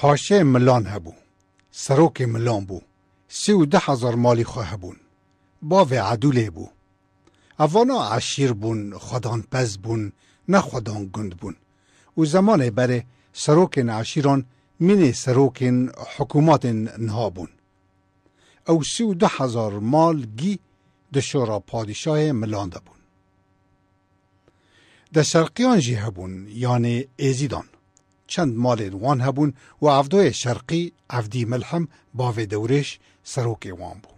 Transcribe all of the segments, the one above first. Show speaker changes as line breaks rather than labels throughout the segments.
پاشه ملان هبو، سروک ملان بو، 13,000 مالی خواه هبون، باوه عدوله بو. اوانا عشیر بون، خودان پز بون، نه خودان گند بون. و زمان بره سروکن عشیران من سروکن حکومات نها بون. او 32,000 مال گی ده شورا پادشاه ملانده بون. ده شرقیان جی هبون یعنی ایزیدان. چند مال وان هبون و عفدوی شرقی عفدی ملحم باوی دورش سروک وان بو.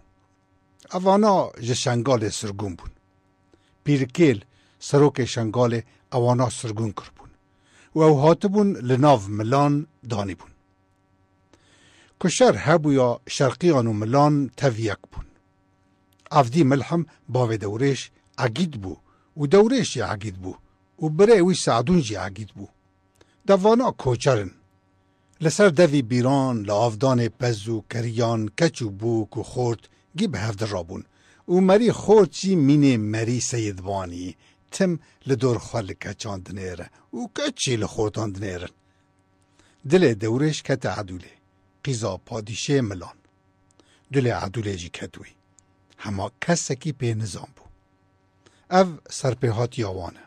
اوانا جه شنگال سرگون بون. پیرکیل سروک شنگال اوانا سرگون کر بون. و او هاتبون لناو ملان دانی بون. کشر هبو یا شرقیان و ملان تویک بون. عفدی ملحم باوی دورش عگید بو و دورش عگید بو و بره وی سعدون جی عگید بو. دوانا کوچرن. لسر دوی بیران لعافدان پزو کریان کچو بوک و خورد گی به هفته رابون و مری خورد چی مینه مری سیدوانی تم لدور خال کچان دنیره و کچی لخوردان دنیرن. دل دورش کت عدوله قیزا پادیشه ملان. دل عدوله جی کتوی هما کسکی به نظام بو. او سرپیهات یاوانه.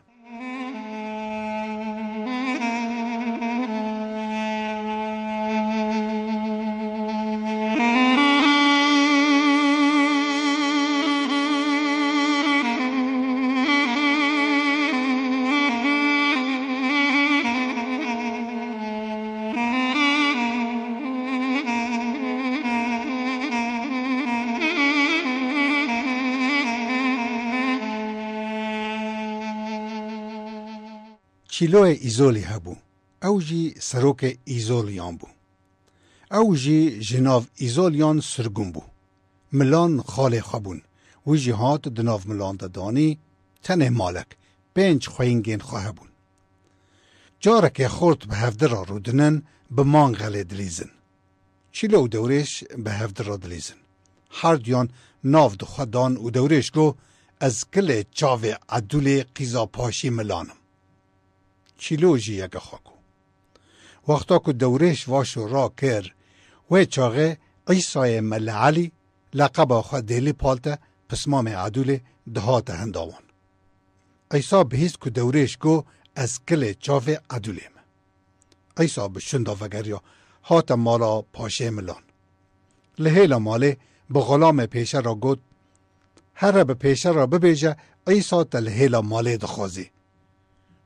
چیلو ایزولی هبو. او جی سروک ایزولیان بو. او جی جناو ایزولیان سرگون بو. ملان خال خبون. و جی هات دناو ملان دادانی تنه مالک 5 خوینگین خواه بون. جارک خورد به هفده را رودنن به مانغل دلیزن. چیلو دورش به هفده را دلیزن. هر دیان ناو دو خدان و دورش گو از کل چاو عدول قیزا پاشی ملانم. چیلو جی یک خاکو. وقتا که دورش واشو را کر و چاقه عیسای ملعلی لقب خود دیلی پالته پسمام عدول دهات هنداوان. عیسا بهیست که دورش گو از کل چاو عدولیم. عیسا بشنده وگریا هات مالا پاشه ملان. لحیل ماله به غلام پیشه را گود هر به پیشه را ببیجه عیسا تا لحیل ماله دخوازی.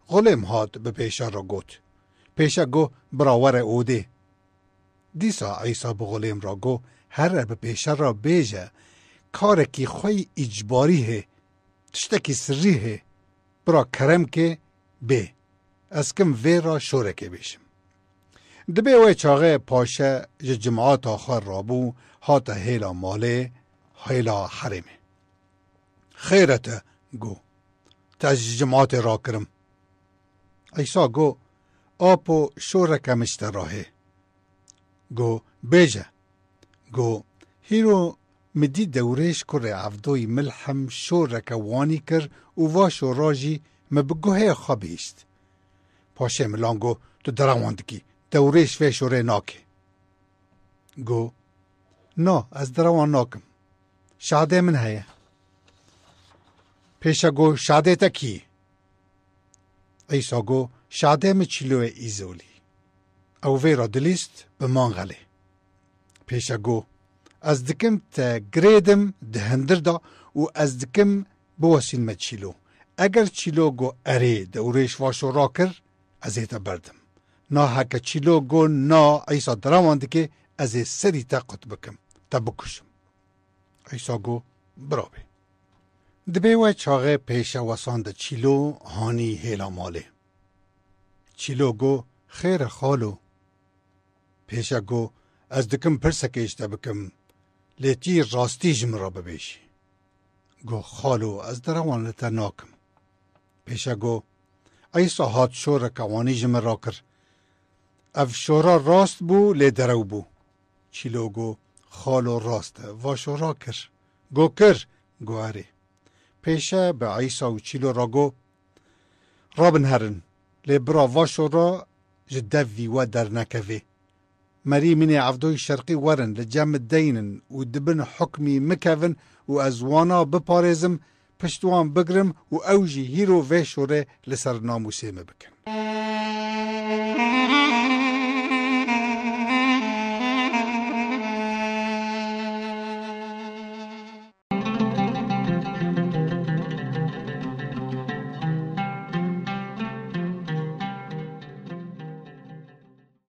غلام هات به پیشه را گود. پیشه گو براور اوده. دیسا عیسا به غلام را گو هر به پیشه را بیجه کارکی خوی اجباری ہے تشتکی سری ہے برا کرم که بی از کم وی را شوره که بیشم. دبی وی چاقه پاشه جماعت آخر رابو هاتا هیلا ماله هیلا حرمه. خیرت گو تا جماعت را کرم. عیسا گو آپو شوره کمشت راهه. گو بیجه. گو هیرو مدی دورش کره عفدوی ملحم شوره کوانی کر و واشو راجی مبگوه خوابیست. پاشه ملان گو تو درواندگی دورش و شوره ناکه. گو نا از دروان ناکم. شاده من هیه. پیشه گو شاده تا کی؟ عیسا گو شاده من چیلو ایزولی. او وی را دلیست به مانغله. پیشه گو از دکم تا گریدم دهندر دا و از دکم بواسین ما چیلو. اگر چیلو گو اره دورش واشو را کر از ایتا بردم. نا حکا چیلو گو نا عیسا دراوانده که از سری تا قط بکم تا بکشم. عیسا گو برابه. دبی و چاقه پیش واساند چیلو هانی هیلا ماله. چیلو گو خیر خالو. پیش گو از دکم پرسکیش تا بکم لیتی راستی جم را ببیشی. گو خالو از دروان لتا ناکم. پیشه گو عیسا هات شور کوانی جم را کر. اف شورا راست بو لی درو بو. چیلو گو خالو راست و شورا کر. گو کر گو اره. پیشه به عیسا و چیلو را گو رابن هرن لی برا و شورا جده ویوه در نکوه. مری من عفدوی شرقی ورن لجم دینن و دبن حکمی مکون و از وانا بپارزم پشتوان بگرم و اوجی هیرو و شوره لسر ناموسه بکن.